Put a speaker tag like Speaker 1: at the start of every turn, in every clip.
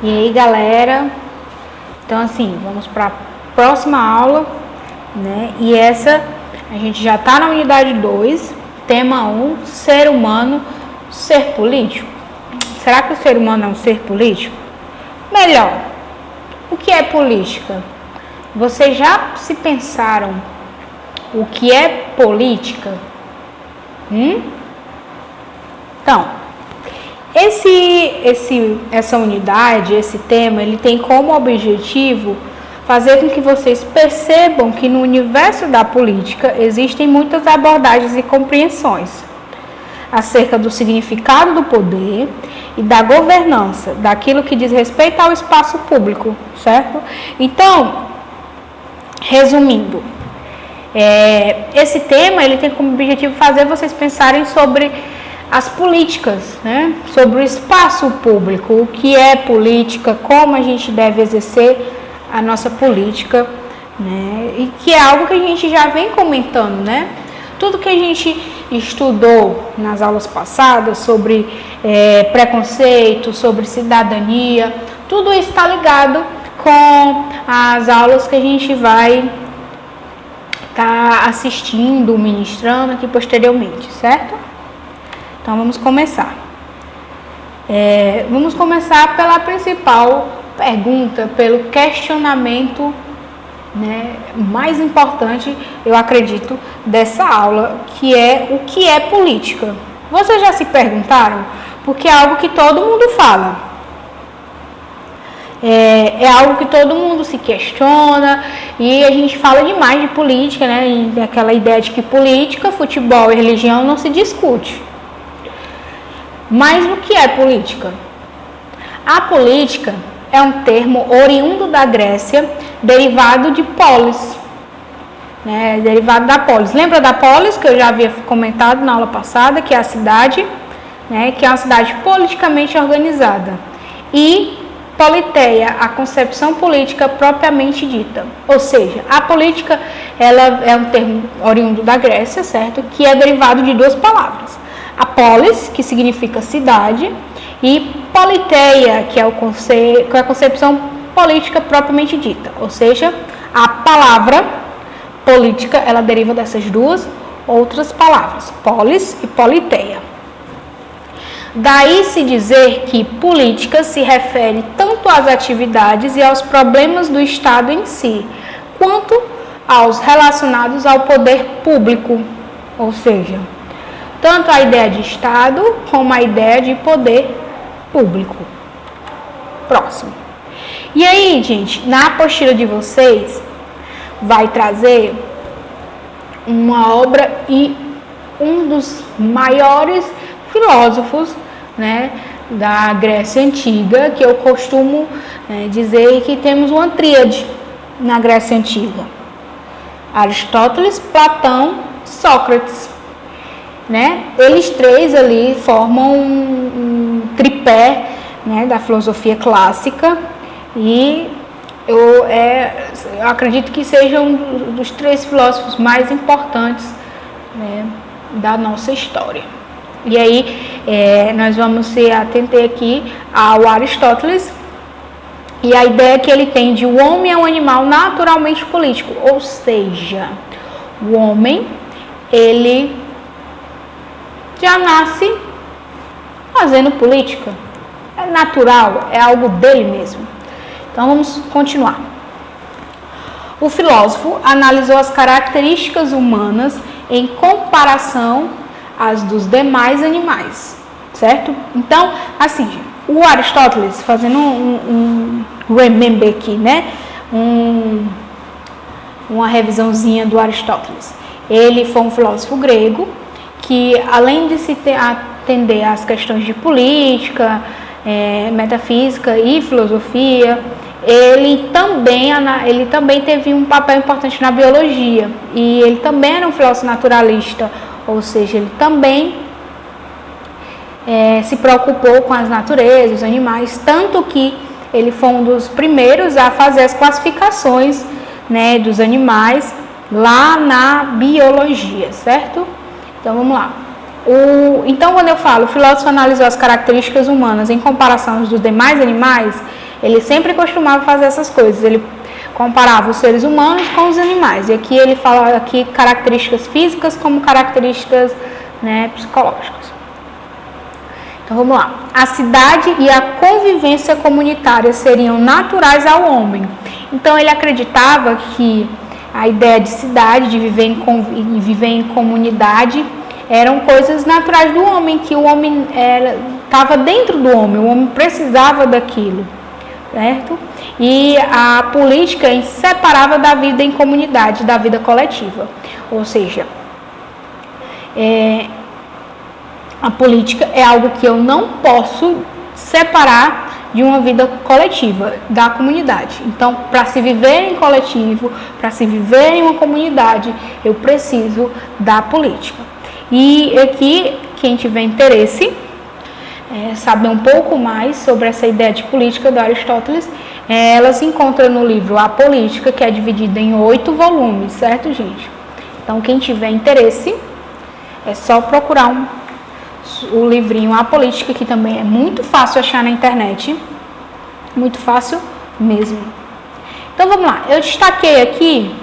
Speaker 1: E aí, galera? Então, assim, vamos para a próxima aula, né? E essa, a gente já está na unidade 2, tema 1, ser humano, ser político. Será que o ser humano é um ser político? Melhor, o que é política? Vocês já se pensaram o que é política? Então, essa unidade, esse tema, ele tem como objetivo fazer com que vocês percebam que no universo da política existem muitas abordagens e compreensões acerca do significado do poder e da governança, daquilo que diz respeito ao espaço público, certo? Então, resumindo, esse tema ele tem como objetivo fazer vocês pensarem sobre as políticas, né? Sobre o espaço público, o que é política, como a gente deve exercer a nossa política, né? E que é algo que a gente já vem comentando, né? Tudo que a gente estudou nas aulas passadas sobre preconceito, sobre cidadania, tudo isso está ligado com as aulas que a gente vai estar assistindo, ministrando aqui posteriormente, certo? Então, vamos começar. Vamos começar pela principal pergunta, pelo questionamento, né, mais importante, eu acredito, dessa aula, que é o que é política. Vocês já se perguntaram? Porque é algo que todo mundo fala. É algo que todo mundo se questiona e a gente fala demais de política, né? E aquela ideia de que política, futebol e religião não se discute. Mas o que é política? A política é um termo oriundo da Grécia, derivado de polis, né? Derivado da polis. Lembra da polis, que eu já havia comentado na aula passada, que é a cidade, né? Que é uma cidade politicamente organizada. E politeia, a concepção política propriamente dita. Ou seja, a política ela é um termo oriundo da Grécia, certo? Que é derivado de duas palavras. A polis, que significa cidade, e politeia, que é a concepção política propriamente dita. Ou seja, a palavra política, ela deriva dessas duas outras palavras, polis e politeia. Daí se dizer que política se refere tanto às atividades e aos problemas do Estado em si, quanto aos relacionados ao poder público, ou seja, tanto a ideia de Estado como a ideia de poder público. Próximo. E aí, gente, na apostila de vocês vai trazer uma obra e um dos maiores filósofos, né, da Grécia Antiga, que eu costumo dizer que temos uma tríade na Grécia Antiga: Aristóteles, Platão, Sócrates. Né? Eles três ali formam um tripé, né, da filosofia clássica e eu acredito que seja um dos três filósofos mais importantes, né, da nossa história. E aí nós vamos se atentar aqui ao Aristóteles e a ideia que ele tem de o homem é um animal naturalmente político, ou seja, o homem ele já nasce fazendo política. É natural, é algo dele mesmo. Então, vamos continuar. O filósofo analisou as características humanas em comparação às dos demais animais, certo? Então, assim, o Aristóteles, fazendo um remember aqui, né? Uma revisãozinha do Aristóteles. Ele foi um filósofo grego que, além de se atender às questões de política, metafísica e filosofia, ele também teve um papel importante na biologia. E ele também era um filósofo naturalista, ou seja, ele também se preocupou com as naturezas, os animais, tanto que ele foi um dos primeiros a fazer as classificações, né, dos animais lá na biologia, certo? Então, vamos lá. Então, quando eu falo, o filósofo analisou as características humanas em comparação dos demais animais, ele sempre costumava fazer essas coisas. Ele comparava os seres humanos com os animais. E aqui ele fala aqui características físicas como características, né, psicológicas. Então vamos lá. A cidade e a convivência comunitária seriam naturais ao homem. Então ele acreditava que a ideia de cidade, de viver em comunidade, eram coisas naturais do homem, que o homem estava dentro do homem, o homem precisava daquilo, certo? E a política separava da vida em comunidade, da vida coletiva. Ou seja, a política é algo que eu não posso separar de uma vida coletiva, da comunidade. Então, para se viver em coletivo, para se viver em uma comunidade, eu preciso da política. E aqui, quem tiver interesse, saber um pouco mais sobre essa ideia de política do Aristóteles, ela se encontra no livro A Política, que é dividida em 8 volumes, certo, gente? Então, quem tiver interesse, é só procurar o livrinho A Política, que também é muito fácil achar na internet, muito fácil mesmo. Então vamos lá, eu destaquei aqui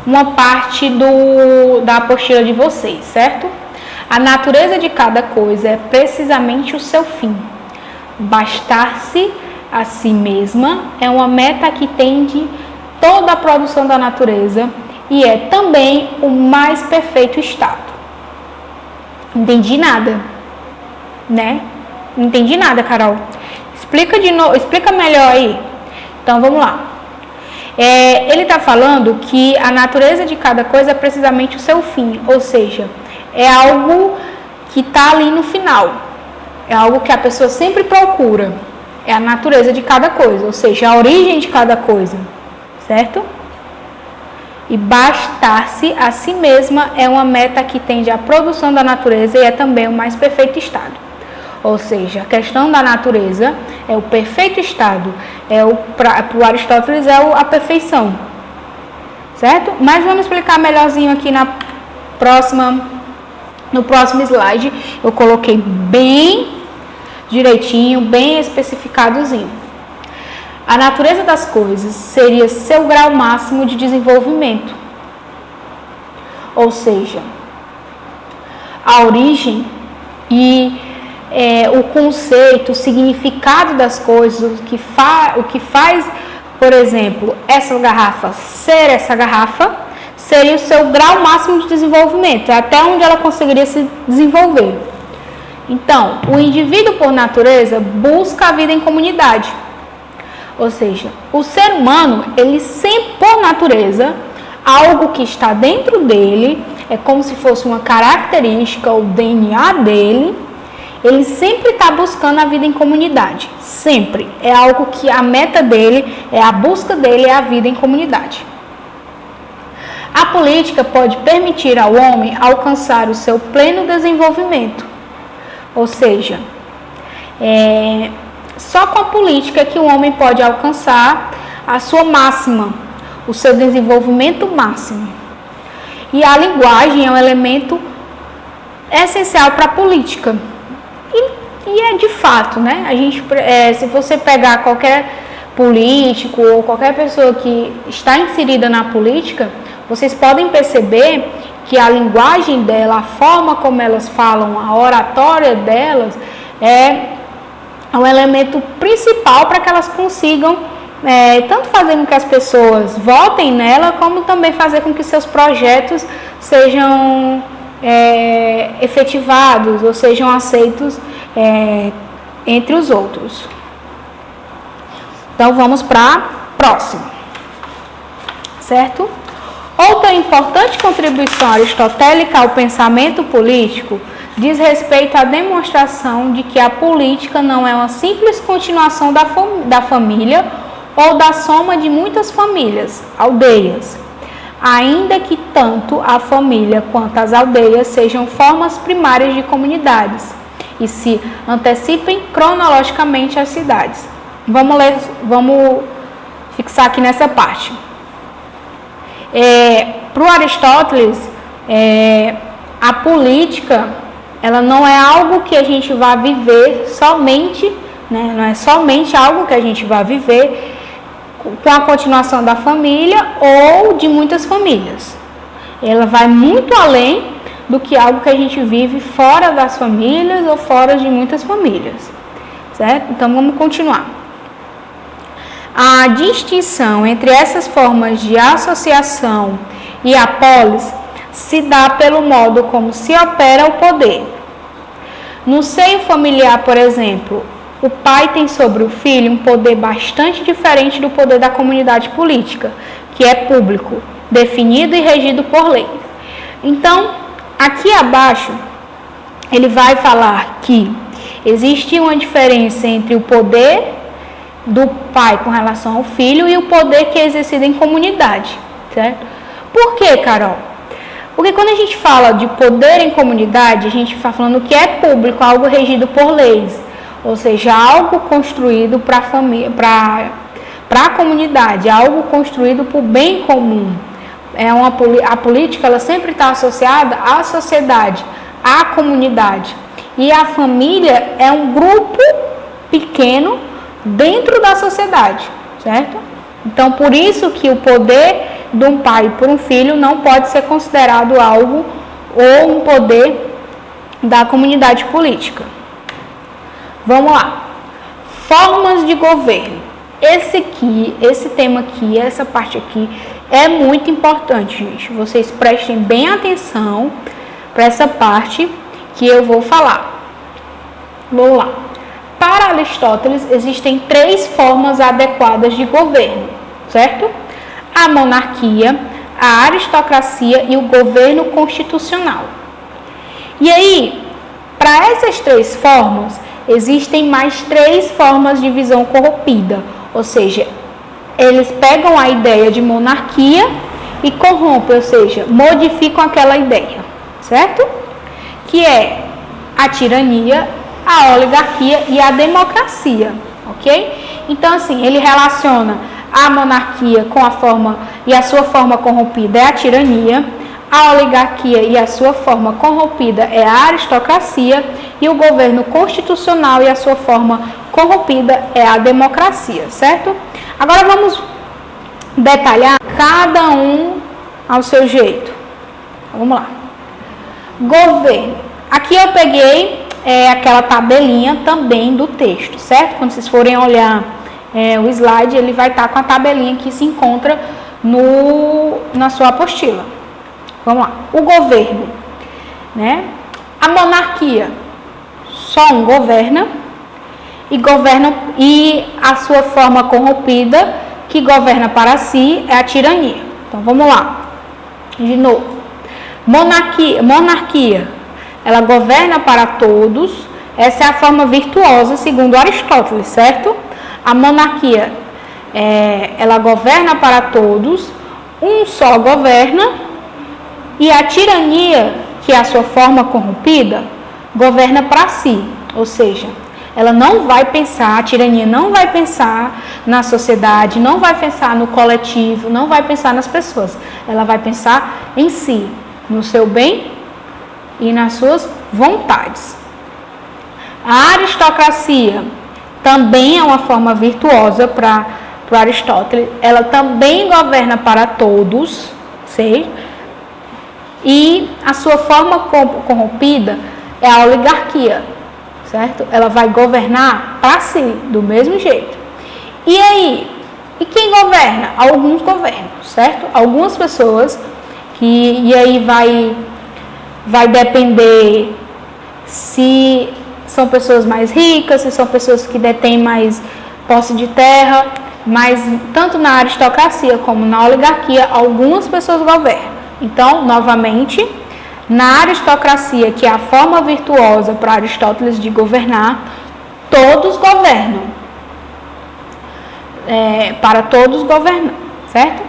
Speaker 1: uma parte da apostila de vocês, certo? A natureza de cada coisa é precisamente o seu fim. Bastar-se a si mesma é uma meta que tende toda a produção da natureza e é também o mais perfeito estado. Entendi nada, né? Não entendi nada, Carol. Explica de novo, explica melhor aí. Então, vamos lá. Ele está falando que a natureza de cada coisa é precisamente o seu fim, ou seja, é algo que está ali no final. É algo que a pessoa sempre procura. É a natureza de cada coisa, ou seja, a origem de cada coisa, certo? E bastar-se a si mesma é uma meta que tende à produção da natureza e é também o mais perfeito estado. Ou seja, a questão da natureza é o perfeito estado, para o Aristóteles a perfeição, certo? Mas vamos explicar melhorzinho aqui no próximo slide. Eu coloquei bem direitinho, bem especificadozinho. A natureza das coisas seria seu grau máximo de desenvolvimento. Ou seja, a origem e o conceito, o significado das coisas, o que faz, por exemplo, essa garrafa ser essa garrafa, seria o seu grau máximo de desenvolvimento, até onde ela conseguiria se desenvolver. Então, o indivíduo, por natureza, busca a vida em comunidade. Ou seja, o ser humano, ele sempre, por natureza, algo que está dentro dele, é como se fosse uma característica, o DNA dele, ele sempre está buscando a vida em comunidade. Sempre. É algo que a meta dele, a busca dele é a vida em comunidade. A política pode permitir ao homem alcançar o seu pleno desenvolvimento. Ou seja, só com a política que o homem pode alcançar a sua máxima, o seu desenvolvimento máximo. E a linguagem é um elemento essencial para a política. E é de fato, né? Se você pegar qualquer político ou qualquer pessoa que está inserida na política, vocês podem perceber que a linguagem dela, a forma como elas falam, a oratória delas é um elemento principal para que elas consigam tanto fazer com que as pessoas votem nela, como também fazer com que seus projetos sejam efetivados ou sejam aceitos entre os outros. Então vamos para a próxima, certo? Outra importante contribuição aristotélica ao pensamento político diz respeito à demonstração de que a política não é uma simples continuação da família ou da soma de muitas famílias, aldeias, ainda que tanto a família quanto as aldeias sejam formas primárias de comunidades e se antecipem cronologicamente às cidades. Vamos fixar aqui nessa parte. Para o Aristóteles, a política ela não é algo que a gente vai viver somente, né? Não é somente algo que a gente vai viver com a continuação da família ou de muitas famílias. Ela vai muito além do que algo que a gente vive fora das famílias ou fora de muitas famílias, certo? Então vamos continuar. A distinção entre essas formas de associação e a polis se dá pelo modo como se opera o poder. No seio familiar, por exemplo, o pai tem sobre o filho um poder bastante diferente do poder da comunidade política, que é público, definido e regido por lei. Então, aqui abaixo, ele vai falar que existe uma diferença entre o poder do pai com relação ao filho e o poder que é exercido em comunidade, certo? Por quê, Carol? Porque quando a gente fala de poder em comunidade, a gente está falando que é público, algo regido por leis, ou seja, algo construído para a família, para a comunidade, algo construído para o bem comum. A política ela sempre está associada à sociedade, à comunidade. E a família é um grupo pequeno dentro da sociedade, certo? Então, por isso que o poder de um pai por um filho não pode ser considerado algo ou um poder da comunidade política. Vamos lá. Formas de governo. Esse tema aqui, essa parte aqui é muito importante, gente. Vocês prestem bem atenção para essa parte que eu vou falar. Vamos lá. Para Aristóteles, existem 3 formas adequadas de governo, certo? A monarquia, a aristocracia e o governo constitucional. E aí, para essas 3 formas, existem mais 3 formas de visão corrompida, ou seja, eles pegam a ideia de monarquia e corrompem, ou seja, modificam aquela ideia, certo? Que é a tirania, a oligarquia e a democracia, ok? Então, assim, ele relaciona a monarquia com a forma e a sua forma corrompida é a tirania, a oligarquia e a sua forma corrompida é a aristocracia e o governo constitucional e a sua forma corrompida é a democracia, certo? Agora vamos detalhar cada um ao seu jeito. Vamos lá. Governo. Aqui eu peguei aquela tabelinha também do texto, certo? Quando vocês forem olhar o slide, ele vai estar com a tabelinha que se encontra na sua apostila. Vamos lá. O governo, né? A monarquia, só um governa e a sua forma corrompida que governa para si é a tirania. Então vamos lá. De novo. Monarquia, ela governa para todos. Essa é a forma virtuosa segundo Aristóteles, certo? A monarquia, ela governa para todos, um só governa, e a tirania, que é a sua forma corrompida, governa para si, ou seja, ela não vai pensar, a tirania não vai pensar na sociedade, não vai pensar no coletivo, não vai pensar nas pessoas, ela vai pensar em si, no seu bem e nas suas vontades. A aristocracia também é uma forma virtuosa para Aristóteles, ela também governa para todos, e a sua forma corrompida é a oligarquia, certo? Ela vai governar para si, do mesmo jeito. E aí, e quem governa? Alguns governam, certo? Algumas pessoas, e aí vai depender se são pessoas mais ricas, se são pessoas que detêm mais posse de terra, mas tanto na aristocracia como na oligarquia, algumas pessoas governam. Então, novamente, na aristocracia, que é a forma virtuosa para Aristóteles de governar, todos governam. Para todos governam, certo?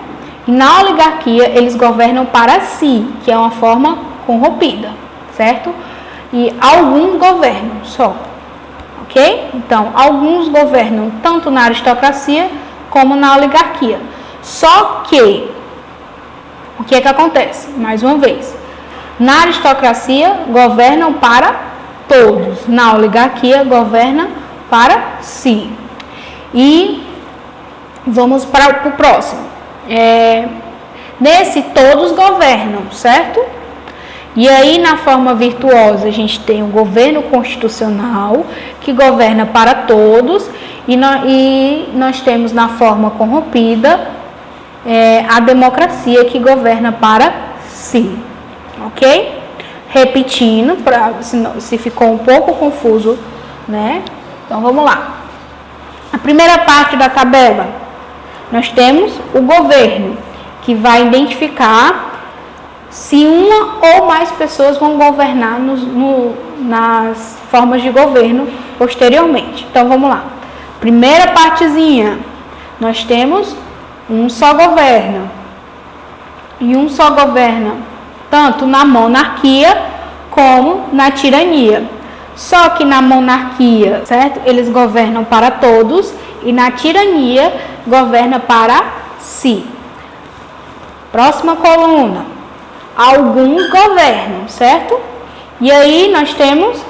Speaker 1: E na oligarquia, eles governam para si, que é uma forma corrompida, certo? E alguns governam só, ok? Então, alguns governam tanto na aristocracia como na oligarquia. Só que, o que é que acontece? Mais uma vez, Na aristocracia, governam para todos. Na oligarquia, governa para si. E vamos para o próximo. Nesse, todos governam, certo? E aí, na forma virtuosa, a gente tem o governo constitucional, que governa para todos, e nós temos na forma corrompida a democracia, que governa para si. Ok? Repetindo, se ficou um pouco confuso, né? Então, vamos lá. A primeira parte da tabela, nós temos o governo, que vai identificar se uma ou mais pessoas vão governar nas formas de governo posteriormente. Então, vamos lá. Primeira partezinha, nós temos um só governa. E um só governa tanto na monarquia como na tirania. Só que na monarquia, certo? Eles governam para todos e na tirania governa para si. Próxima coluna. Alguns governam, certo? E aí nós temos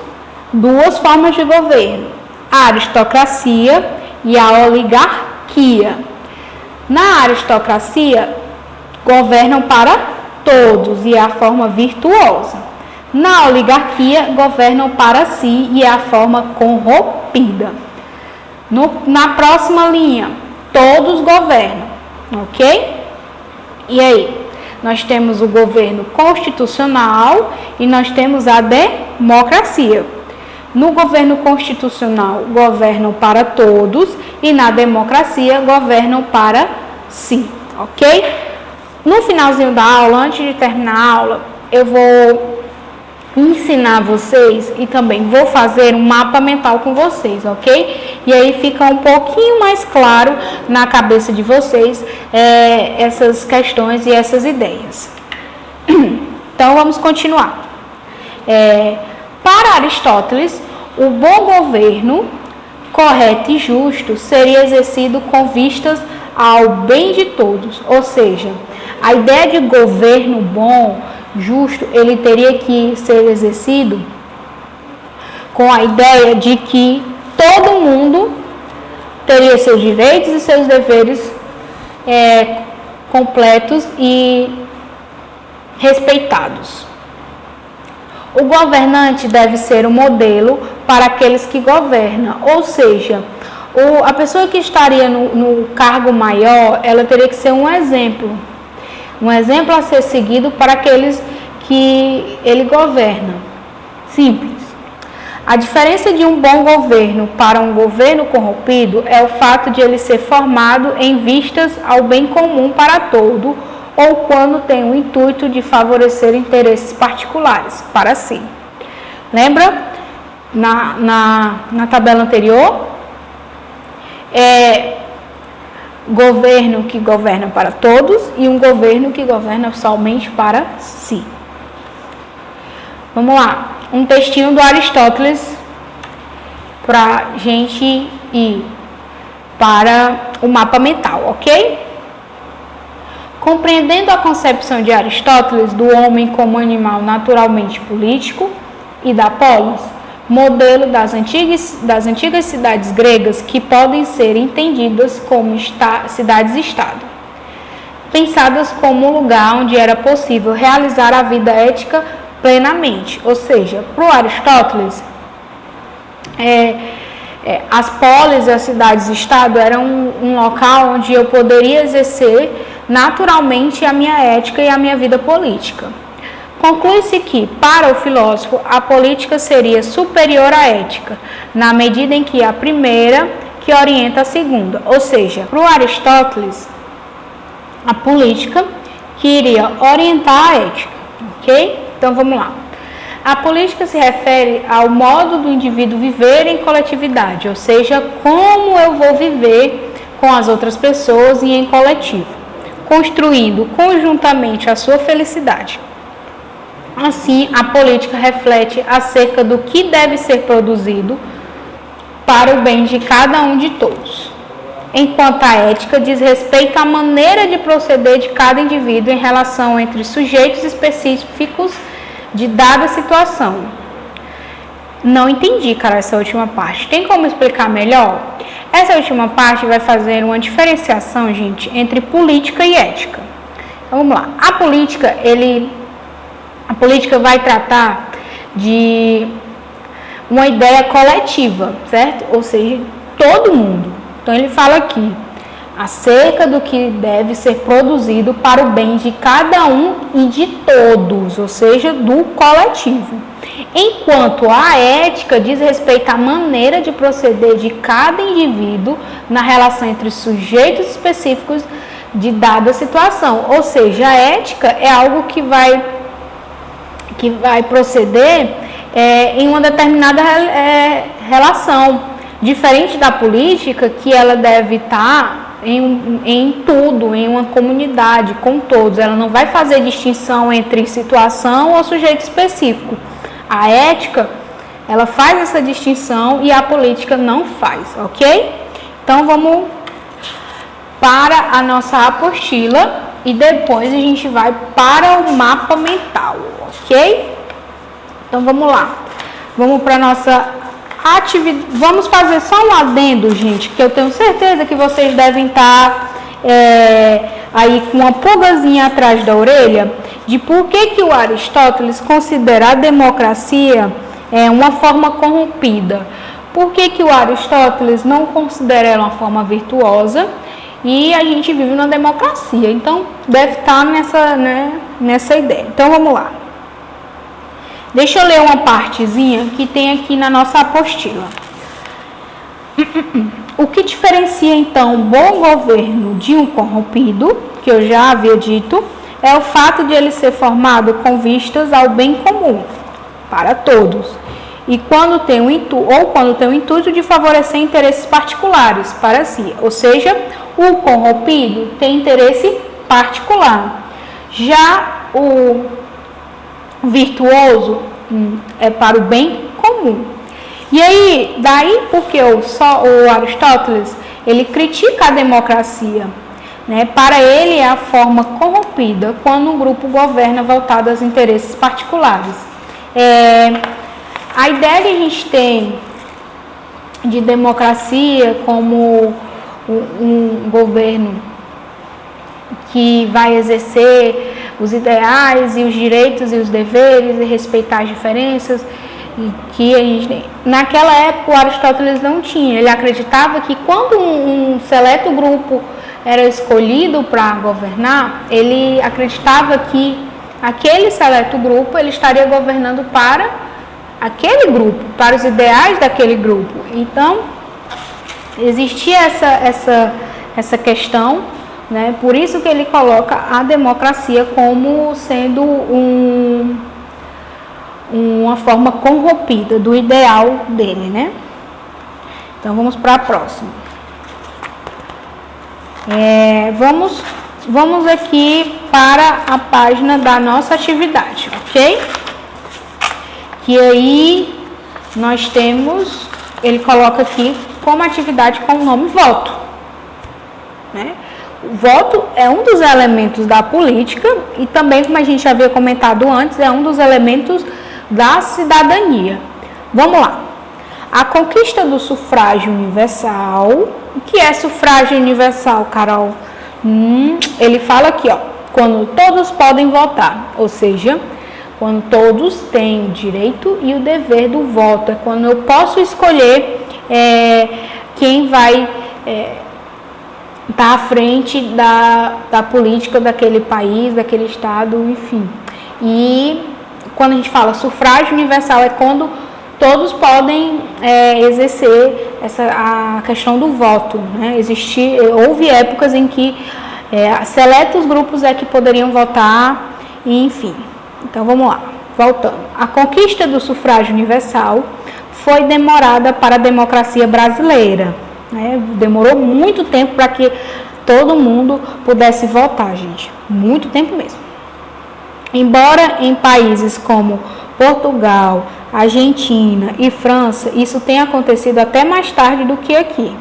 Speaker 1: duas formas de governo: a aristocracia e a oligarquia. Na aristocracia, governam para todos e é a forma virtuosa. Na oligarquia, governam para si e é a forma corrompida. Na próxima linha, todos governam, ok? E aí, nós temos o governo constitucional e nós temos a democracia. No governo constitucional, governam para todos e na democracia, governam para si, ok? No finalzinho da aula, antes de terminar a aula, eu vou ensinar vocês e também vou fazer um mapa mental com vocês, ok? E aí fica um pouquinho mais claro na cabeça de vocês essas questões e essas ideias. Então, vamos continuar. Para Aristóteles, o bom governo, correto e justo, seria exercido com vistas ao bem de todos. Ou seja, a ideia de governo bom, justo, ele teria que ser exercido com a ideia de que todo mundo teria seus direitos e seus deveres completos e respeitados. O governante deve ser um modelo para aqueles que governam, ou seja, a pessoa que estaria no cargo maior, ela teria que ser um exemplo a ser seguido para aqueles que ele governa. Simples. A diferença de um bom governo para um governo corrompido é o fato de ele ser formado em vistas ao bem comum para todo, ou quando tem o intuito de favorecer interesses particulares para si. Lembra? Na tabela anterior, governo que governa para todos e um governo que governa somente para si. Vamos lá, um textinho do Aristóteles para a gente ir para o mapa mental, ok? Compreendendo a concepção de Aristóteles do homem como animal naturalmente político e da polis, modelo das antigas cidades gregas que podem ser entendidas como cidades-estado, pensadas como um lugar onde era possível realizar a vida ética plenamente. Ou seja, para o Aristóteles, as polis, as cidades-estado, eram um local onde eu poderia exercer naturalmente a minha ética e a minha vida política. Conclui-se que, para o filósofo, a política seria superior à ética, na medida em que a primeira que orienta a segunda. Ou seja, para o Aristóteles, a política que iria orientar a ética, ok? Então, vamos lá. A política se refere ao modo do indivíduo viver em coletividade, ou seja, como eu vou viver com as outras pessoas e em coletivo, construindo conjuntamente a sua felicidade. Assim, a política reflete acerca do que deve ser produzido para o bem de cada um de todos, enquanto a ética diz respeito à maneira de proceder de cada indivíduo em relação entre sujeitos específicos de dada situação. Não entendi, cara, essa última parte. Tem como explicar melhor? Essa última parte vai fazer uma diferenciação, gente, entre política e ética. Então, vamos lá. A política vai tratar de uma ideia coletiva, certo? Ou seja, todo mundo. Então, ele fala aqui acerca do que deve ser produzido para o bem de cada um e de todos, ou seja, do coletivo. Enquanto a ética diz respeito à maneira de proceder de cada indivíduo na relação entre sujeitos específicos de dada situação. Ou seja, a ética é algo que vai proceder em uma determinada relação, diferente da política, que ela deve estar em tudo, em uma comunidade, com todos. Ela não vai fazer distinção entre situação ou sujeito específico. A ética, ela faz essa distinção e a política não faz, ok? Então, vamos para a nossa apostila e depois a gente vai para o mapa mental, ok? Então, vamos lá. Vamos para a nossa atividade. Vamos fazer só um adendo, gente, que eu tenho certeza que vocês devem estar aí com uma pulgazinha atrás da orelha de por que o Aristóteles considera a democracia uma forma corrompida. Por que o Aristóteles não considera ela uma forma virtuosa e a gente vive na democracia? Então, deve estar nessa ideia. Então, vamos lá. Deixa eu ler uma partezinha que tem aqui na nossa apostila. O que diferencia, então, um bom governo de um corrompido, que eu já havia dito, é o fato de ele ser formado com vistas ao bem comum, para todos, e quando tem o intuito de favorecer interesses particulares para si. Ou seja, o corrompido tem interesse particular. Já o virtuoso é para o bem comum. E aí, daí porque o Aristóteles, ele critica a democracia, né? Para ele é a forma corrompida quando um grupo governa voltado aos interesses particulares. A ideia que a gente tem de democracia como um governo que vai exercer os ideais e os direitos e os deveres e respeitar as diferenças, e que a gente, naquela época o Aristóteles não tinha. Ele acreditava que quando um seleto grupo era escolhido para governar, ele acreditava que aquele seleto grupo ele estaria governando para aquele grupo, para os ideais daquele grupo. Então, existia essa questão, né? Por isso que ele coloca a democracia como sendo uma forma corrompida do ideal dele, né? Então, vamos para a próxima. Vamos aqui para a página da nossa atividade, ok? Que aí nós temos, ele coloca aqui como atividade com o nome voto, né? O voto é um dos elementos da política e também, como a gente havia comentado antes, é um dos elementos da cidadania. Vamos lá. A conquista do sufrágio universal. O que é sufrágio universal, Carol? Ele fala aqui, ó, quando todos podem votar, ou seja, quando todos têm o direito e o dever do voto. É quando eu posso escolher quem vai estar à frente da política daquele país, daquele estado, enfim. E quando a gente fala sufrágio universal, é quando todos podem exercer a questão do voto, né? Houve épocas em que seletos grupos que poderiam votar, e, enfim. Então, vamos lá, voltando. A conquista do sufrágio universal foi demorada para a democracia brasileira, né? Demorou muito tempo para que todo mundo pudesse votar, gente. Muito tempo mesmo. Embora em países como Portugal, Argentina e França, isso tenha acontecido até mais tarde do que aqui.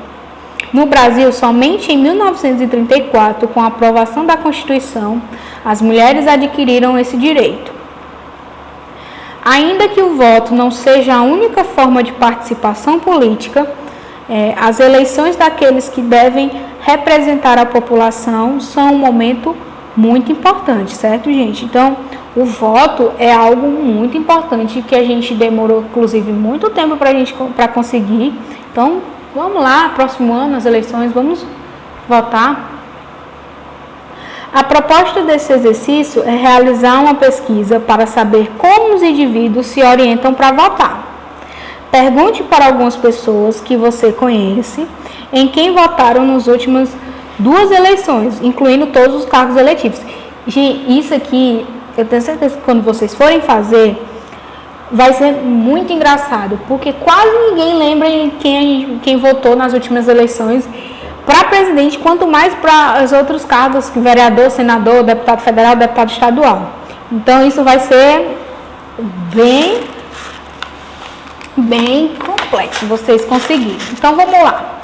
Speaker 1: No Brasil, somente em 1934, com a aprovação da Constituição, as mulheres adquiriram esse direito. Ainda que o voto não seja a única forma de participação política, as eleições daqueles que devem representar a população são um momento muito importante, certo, gente? Então, o voto é algo muito importante que a gente demorou, inclusive, muito tempo para conseguir. Então, vamos lá, próximo ano, as eleições, vamos votar. A proposta desse exercício é realizar uma pesquisa para saber como os indivíduos se orientam para votar. Pergunte para algumas pessoas que você conhece em quem votaram nas últimas 2 eleições, incluindo todos os cargos eletivos. Gente, isso aqui, eu tenho certeza que quando vocês forem fazer, vai ser muito engraçado, porque quase ninguém lembra em quem votou nas últimas eleições para presidente, quanto mais para os outros cargos, vereador, senador, deputado federal, deputado estadual. Então, isso vai ser bem complexo vocês conseguirem. Então, vamos lá.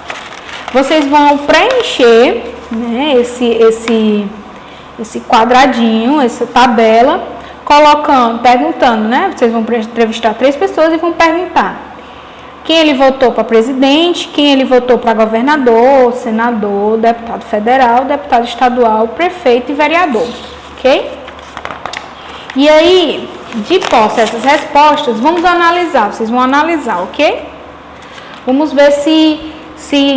Speaker 1: Vocês vão preencher, né, esse quadradinho, essa tabela, perguntando, né? Vocês vão entrevistar 3 pessoas e vão perguntar quem ele votou para presidente, quem ele votou para governador, senador, deputado federal, deputado estadual, prefeito e vereador, ok? E aí, de posse essas respostas, vamos analisar, vocês vão analisar, ok? Vamos ver se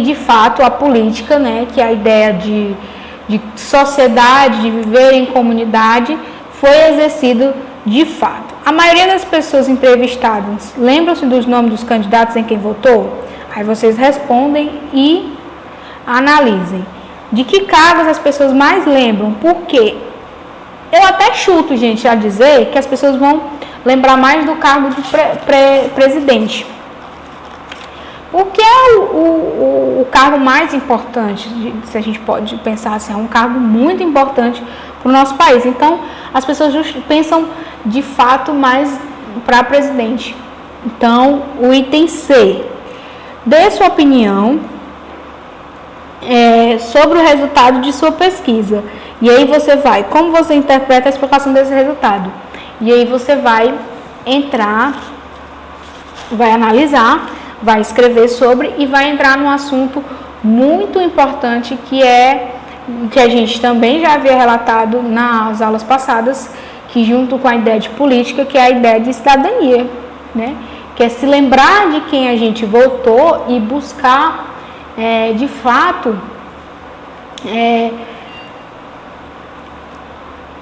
Speaker 1: de fato a política, né, que é a ideia de sociedade, de viver em comunidade, foi exercido de fato. A maioria das pessoas entrevistadas lembram-se dos nomes dos candidatos em quem votou? Aí vocês respondem e analisem. De que cargos as pessoas mais lembram? Por quê? Eu até chuto, gente, a dizer que as pessoas vão lembrar mais do cargo de presidente. Porque é o cargo mais importante, se a gente pode pensar assim, é um cargo muito importante para o nosso país. Então, as pessoas pensam de fato mais para presidente. Então, o item C. Dê sua opinião sobre o resultado de sua pesquisa. E aí você como você interpreta a explicação desse resultado. E aí você vai vai analisar, vai escrever sobre e vai entrar num assunto muito importante que a gente também já havia relatado nas aulas passadas, que junto com a ideia de política, que é a ideia de cidadania, né? Que é se lembrar de quem a gente votou e buscar, de fato,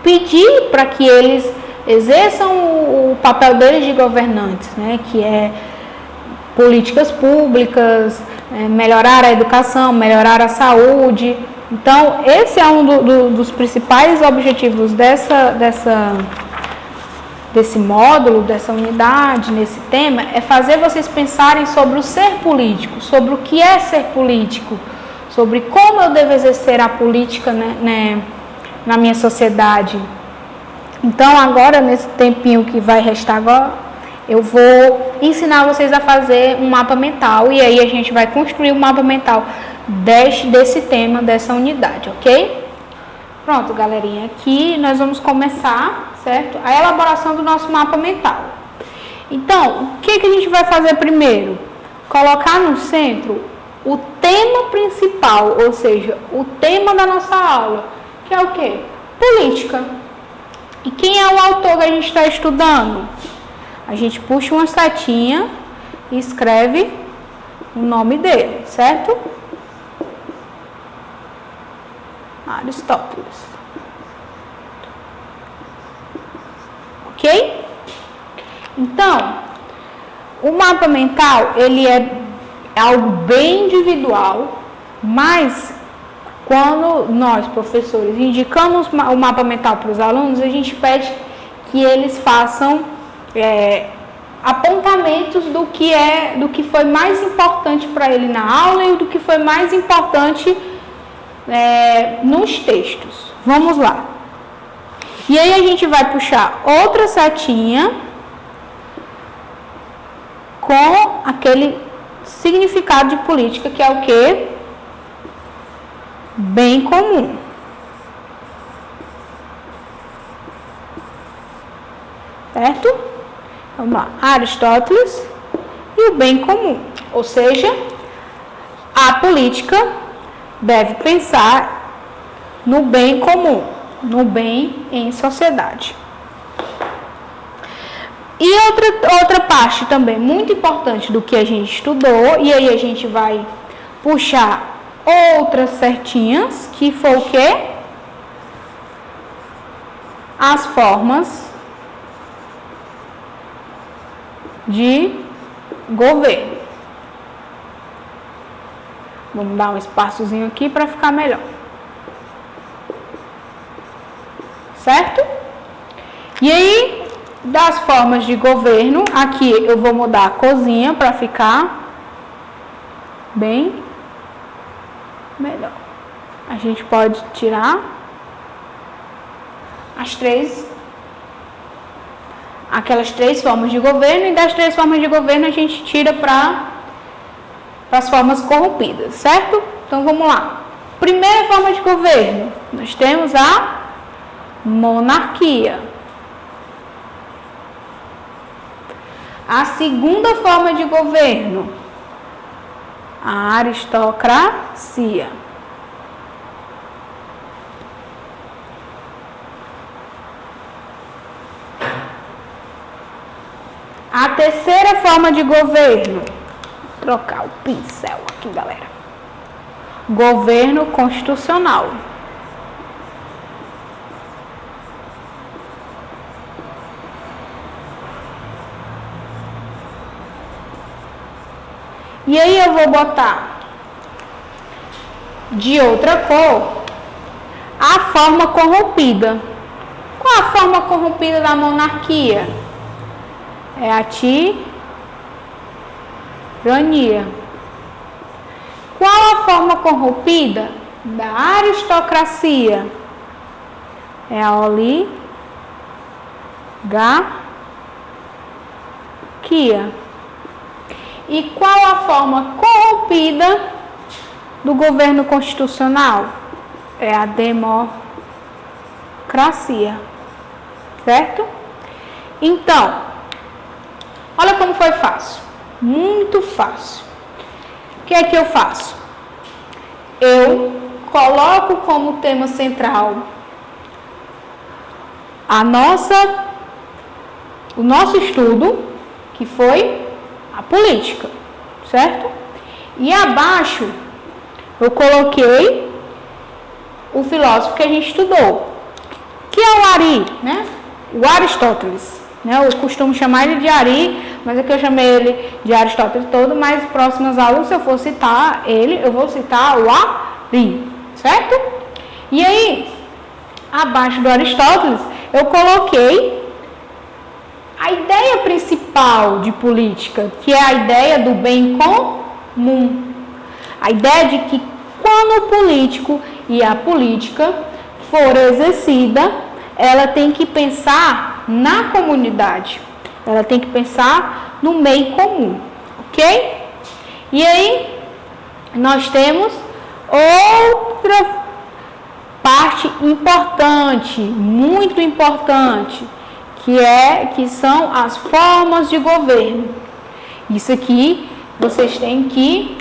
Speaker 1: pedir para que eles exerçam o papel deles de governantes, né? Que é políticas públicas, melhorar a educação, melhorar a saúde. Então, esse é um dos principais objetivos desse módulo, dessa unidade, nesse tema, é fazer vocês pensarem sobre o ser político, sobre o que é ser político, sobre como eu devo exercer a política, né, na minha sociedade. Então, agora, nesse tempinho que vai restar agora, eu vou ensinar vocês a fazer um mapa mental e aí a gente vai construir um mapa mental desse tema, dessa unidade, ok? Pronto, galerinha, aqui nós vamos começar, certo? A elaboração do nosso mapa mental. Então, o que a gente vai fazer primeiro? Colocar no centro o tema principal, ou seja, o tema da nossa aula, que é o quê? Política. E quem é o autor que a gente está estudando? A gente puxa uma setinha e escreve o nome dele, certo? Aristóteles. Ok? Então, o mapa mental, ele é algo bem individual, mas quando nós, professores, indicamos o mapa mental para os alunos, a gente pede que eles façam apontamentos do que foi mais importante para ele na aula e do que foi mais importante nos textos. Vamos lá. E aí a gente vai puxar outra setinha com aquele significado de política que é o quê? Bem comum. Certo? Vamos lá, Aristóteles e o bem comum. Ou seja, a política deve pensar no bem comum, no bem em sociedade. E outra parte também muito importante do que a gente estudou, e aí a gente vai puxar outras certinhas, que foi o quê? As formas de governo. Vamos dar um espaçozinho aqui para ficar melhor. Certo? E aí, das formas de governo, aqui eu vou mudar a cozinha para ficar bem melhor. A gente pode tirar aquelas três formas de governo, e das três formas de governo a gente tira para as formas corrompidas, certo? Então vamos lá. Primeira forma de governo, nós temos a monarquia. A segunda forma de governo, a aristocracia. A terceira forma de governo, vou trocar o pincel aqui, galera. Governo constitucional. E aí eu vou botar de outra cor a forma corrompida. Qual a forma corrompida da monarquia? É a tirania. Qual a forma corrompida da aristocracia? É a oligarquia. E qual a forma corrompida do governo constitucional? É a democracia. Certo? Então, olha como foi fácil. Muito fácil. O que é que eu faço? Eu coloco como tema central o nosso estudo, que foi a política, certo? E abaixo eu coloquei o filósofo que a gente estudou, que é o Ari, né? O Aristóteles, né? Eu costumo chamar ele de Ari, mas aqui eu chamei ele de Aristóteles todo, mas próximas aulas, se eu for citar ele, eu vou citar o Ari, certo? E aí, abaixo do Aristóteles, eu coloquei a ideia principal de política, que é a ideia do bem comum. A ideia de que quando o político e a política for exercida, ela tem que pensar na comunidade. Ela tem que pensar no meio comum, ok? E aí, nós temos outra parte importante, muito importante, que são as formas de governo. Isso aqui, vocês têm que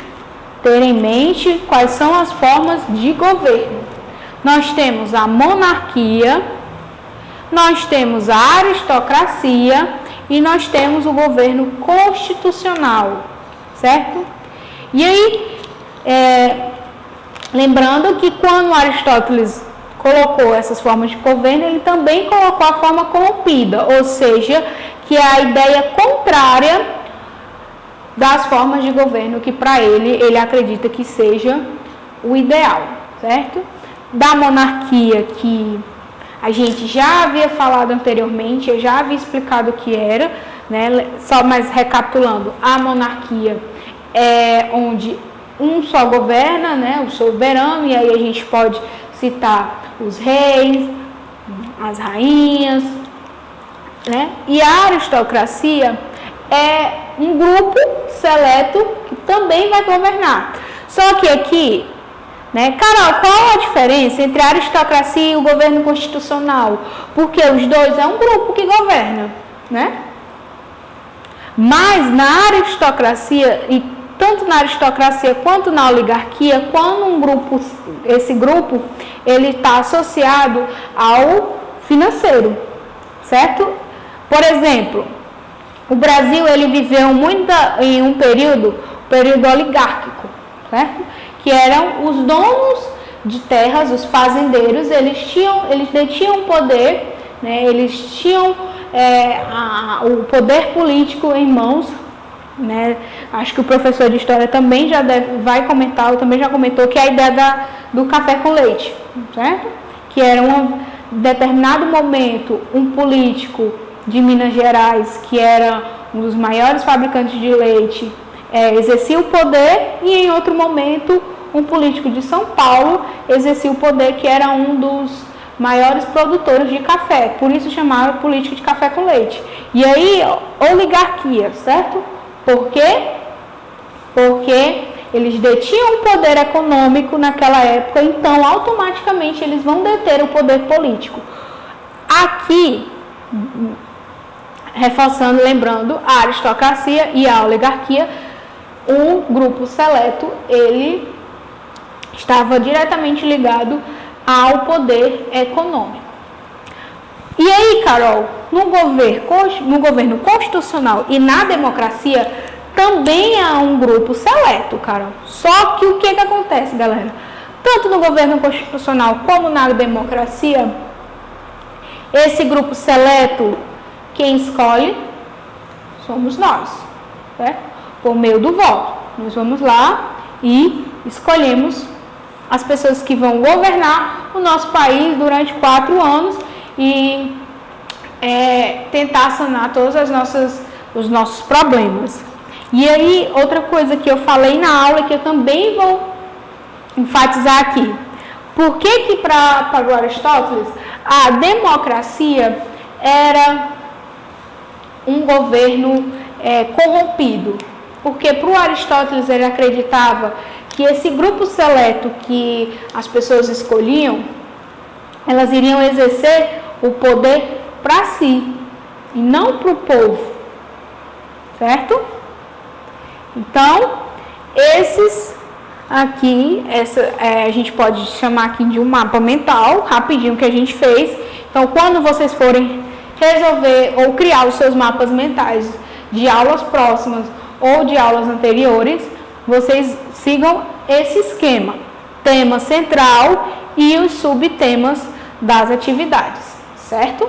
Speaker 1: ter em mente quais são as formas de governo. Nós temos a monarquia, nós temos a aristocracia e nós temos o governo constitucional, certo? E aí, lembrando que quando Aristóteles colocou essas formas de governo, ele também colocou a forma corrompida, ou seja, que é a ideia contrária das formas de governo que para ele acredita que seja o ideal, certo? Da monarquia, que a gente já havia falado anteriormente, eu já havia explicado o que era, né? Só mais recapitulando, a monarquia é onde um só governa, né? O soberano, e aí a gente pode citar os reis, as rainhas, né? E a aristocracia é um grupo seleto que também vai governar. Só que aqui, né, Carol, qual a diferença entre a aristocracia e o governo constitucional? Porque os dois é um grupo que governa, né? Mas na aristocracia, e tanto na aristocracia quanto na oligarquia, quando esse grupo, ele está associado ao financeiro, certo? Por exemplo, o Brasil, ele viveu muito em um período oligárquico, certo? Que eram os donos de terras, os fazendeiros, eles detinham poder, né? Eles tinham o poder político em mãos, né? Acho que o professor de história também vai comentar, ou também já comentou, que é a ideia do café com leite, certo? Que era em determinado momento um político de Minas Gerais, que era um dos maiores fabricantes de leite, exercia o poder, e em outro momento um político de São Paulo exercia o poder, que era um dos maiores produtores de café, por isso chamava política de café com leite. E aí, oligarquia, certo? Por quê? Porque eles detinham o poder econômico naquela época, então automaticamente eles vão deter o poder político. Aqui, reforçando, lembrando, a aristocracia e a oligarquia, um grupo seleto, ele estava diretamente ligado ao poder econômico. E aí, Carol, no governo constitucional e na democracia, também há um grupo seleto, Carol. Só que o que acontece, galera? Tanto no governo constitucional como na democracia, esse grupo seleto, quem escolhe somos nós, certo? Por meio do voto. Nós vamos lá e escolhemos as pessoas que vão governar o nosso país durante 4 anos e tentar sanar todos os nossos problemas. E aí, outra coisa que eu falei na aula, que eu também vou enfatizar aqui. Por que para o Aristóteles a democracia era um governo corrompido? Porque para o Aristóteles ele acreditava que esse grupo seleto que as pessoas escolhiam, elas iriam exercer o poder para si e não para o povo, certo? Então, esses aqui, a gente pode chamar aqui de um mapa mental, rapidinho que a gente fez. Então, quando vocês forem resolver ou criar os seus mapas mentais de aulas próximas ou de aulas anteriores, vocês sigam esse esquema: tema central e os subtemas das atividades, certo?